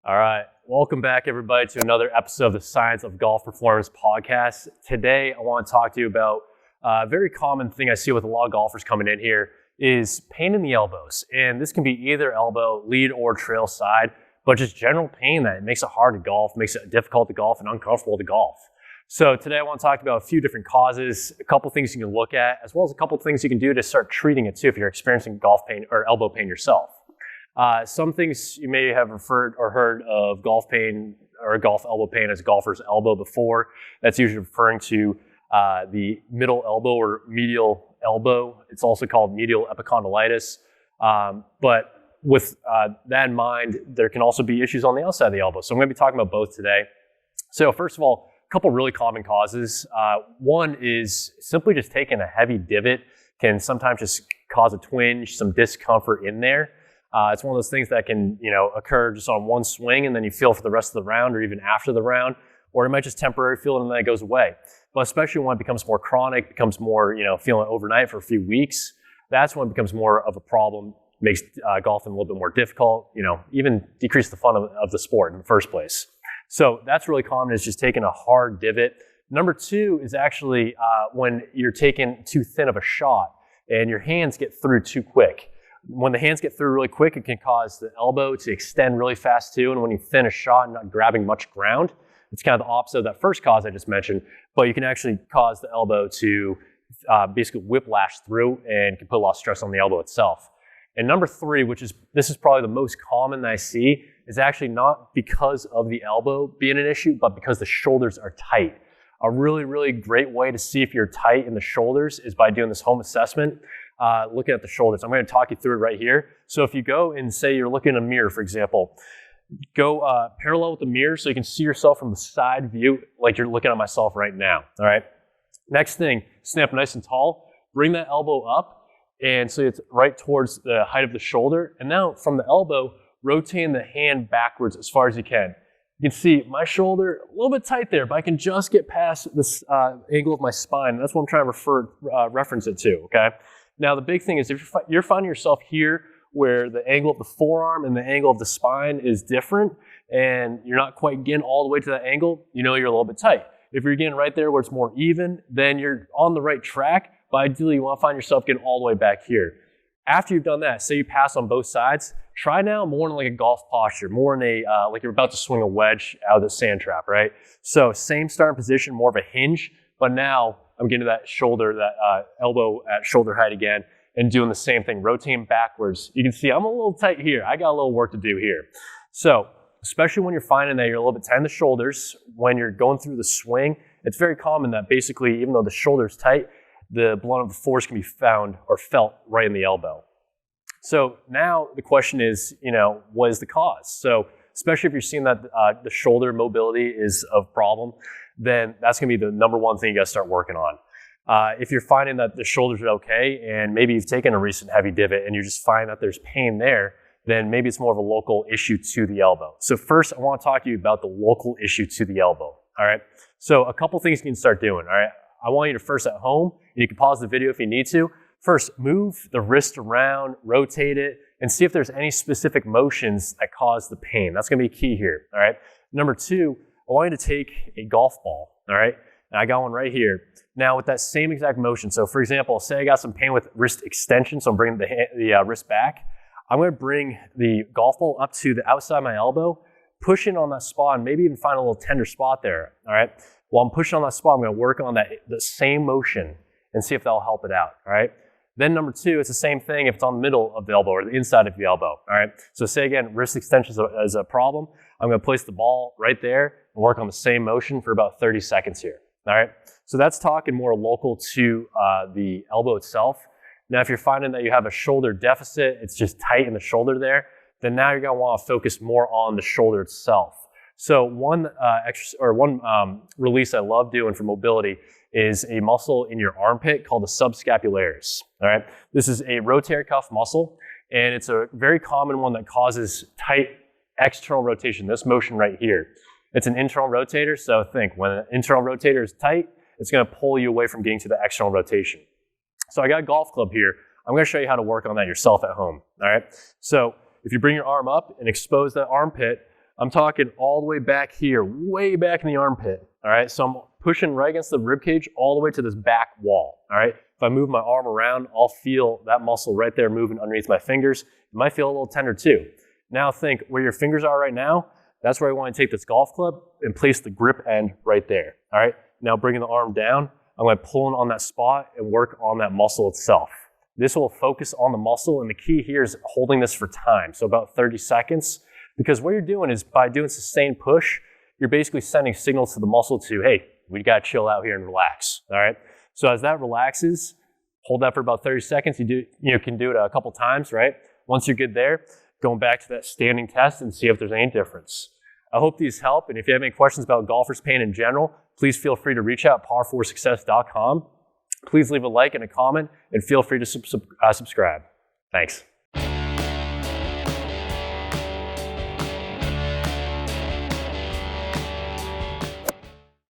All right, welcome back everybody to another episode of the Science of Golf Performance podcast. Today, I want to talk to you about a very common thing I see with a lot of golfers coming in here is pain in the elbows. And this can be either elbow, lead or trail side, but just general pain that makes it hard to golf, makes it difficult to golf and uncomfortable to golf. So today I want to talk about a few different causes, a couple things you can look at, as well as a couple things you can do to start treating it too if you're experiencing golf pain or elbow pain yourself. Some things you may have referred or heard of golf pain or golf elbow pain as golfer's elbow before. That's usually referring to the middle elbow or medial elbow. It's also called medial epicondylitis. But with that in mind, there can also be issues on the outside of the elbow. So I'm going to be talking about both today. So first of all, a couple really common causes. One is simply just taking a heavy divot can sometimes just cause a twinge, some discomfort in there. It's one of those things that can, occur just on one swing and then you feel for the rest of the round or even after the round, or it might just temporarily feel it and then it goes away. But especially when it becomes more chronic, becomes more, feeling overnight for a few weeks, that's when it becomes more of a problem, makes golfing a little bit more difficult, even decrease the fun of the sport in the first place. So that's really common, is just taking a hard divot. Number two is actually when you're taking too thin of a shot and your hands get through too quick. When the hands get through really quick, it can cause the elbow to extend really fast too. And when you thin a shot and not grabbing much ground, it's kind of the opposite of that first cause I just mentioned, but you can actually cause the elbow to basically whiplash through and can put a lot of stress on the elbow itself. And number three, this is probably the most common that I see, is actually not because of the elbow being an issue, but because the shoulders are tight. A really, really great way to see if you're tight in the shoulders is by doing this home assessment. Looking at the shoulders. I'm going to talk you through it right here. So if you go and say you're looking in a mirror, for example, go parallel with the mirror so you can see yourself from the side view like you're looking at myself right now. All right. Next thing, stand up nice and tall. Bring that elbow up, and so it's right towards the height of the shoulder. And now from the elbow, rotating the hand backwards as far as you can. You can see my shoulder a little bit tight there, but I can just get past this angle of my spine. That's what I'm trying to reference it to. Okay. Now, the big thing is if you're finding yourself here where the angle of the forearm and the angle of the spine is different and you're not quite getting all the way to that angle, you're a little bit tight. If you're getting right there where it's more even, then you're on the right track, but ideally you want to find yourself getting all the way back here. After you've done that, say you pass on both sides, try now more in like a golf posture, more in a, like you're about to swing a wedge out of the sand trap, right? So same starting position, more of a hinge, but now I'm getting to that shoulder, that elbow at shoulder height again, and doing the same thing, rotating backwards. You can see I'm a little tight here. I got a little work to do here. So, especially when you're finding that you're a little bit tight in the shoulders, when you're going through the swing, it's very common that basically, even though the shoulder's tight, the blunt of the force can be found or felt right in the elbow. So now the question is, what is the cause? So, especially if you're seeing that the shoulder mobility is a problem, then that's going to be the number one thing you got to start working on. If you're finding that the shoulders are okay and maybe you've taken a recent heavy divot and you just find that there's pain there, then maybe it's more of a local issue to the elbow. So first, I want to talk to you about the local issue to the elbow. All right. So a couple things you can start doing. All right. I want you to first at home, and you can pause the video if you need to. First, move the wrist around, rotate it, and see if there's any specific motions that cause the pain. That's going to be key here. All right. Number two, I want you to take a golf ball, all right? And I got one right here. Now with that same exact motion, so for example, say I got some pain with wrist extension, so I'm bringing the wrist back. I'm going to bring the golf ball up to the outside of my elbow, push in on that spot, and maybe even find a little tender spot there, all right? While I'm pushing on that spot, I'm going to work on the same motion and see if that'll help it out, all right? Then number two, it's the same thing if it's on the middle of the elbow or the inside of the elbow, all right? So say again, wrist extension is a problem. I'm going to place the ball right there and work on the same motion for about 30 seconds here, all right? So that's talking more local to the elbow itself. Now, if you're finding that you have a shoulder deficit, it's just tight in the shoulder there, then now you're going to want to focus more on the shoulder itself. So one release I love doing for mobility is a muscle in your armpit called the subscapularis, all right? This is a rotator cuff muscle, and it's a very common one that causes tight external rotation, this motion right here. It's an internal rotator, so think when an internal rotator is tight, it's going to pull you away from getting to the external rotation. So I got a golf club here. I'm going to show you how to work on that yourself at home, all right? So if you bring your arm up and expose that armpit, I'm talking all the way back here, way back in the armpit. All right, so I'm pushing right against the rib cage all the way to this back wall. All right, if I move my arm around, I'll feel that muscle right there moving underneath my fingers. It might feel a little tender too. Now think where your fingers are right now, that's where I want to take this golf club and place the grip end right there. All right, now bringing the arm down, I'm going to pull in on that spot and work on that muscle itself. This will focus on the muscle, and the key here is holding this for time, so about 30 seconds, because what you're doing is by doing sustained push, you're basically sending signals to the muscle to, hey, we got to chill out here and relax, all right? So as that relaxes, hold that for about 30 seconds. You can do it a couple times, right? Once you're good there, going back to that standing test and see if there's any difference. I hope these help, and if you have any questions about golfer's pain in general, please feel free to reach out, power4success.com. Please leave a like and a comment, and feel free to subscribe. Thanks.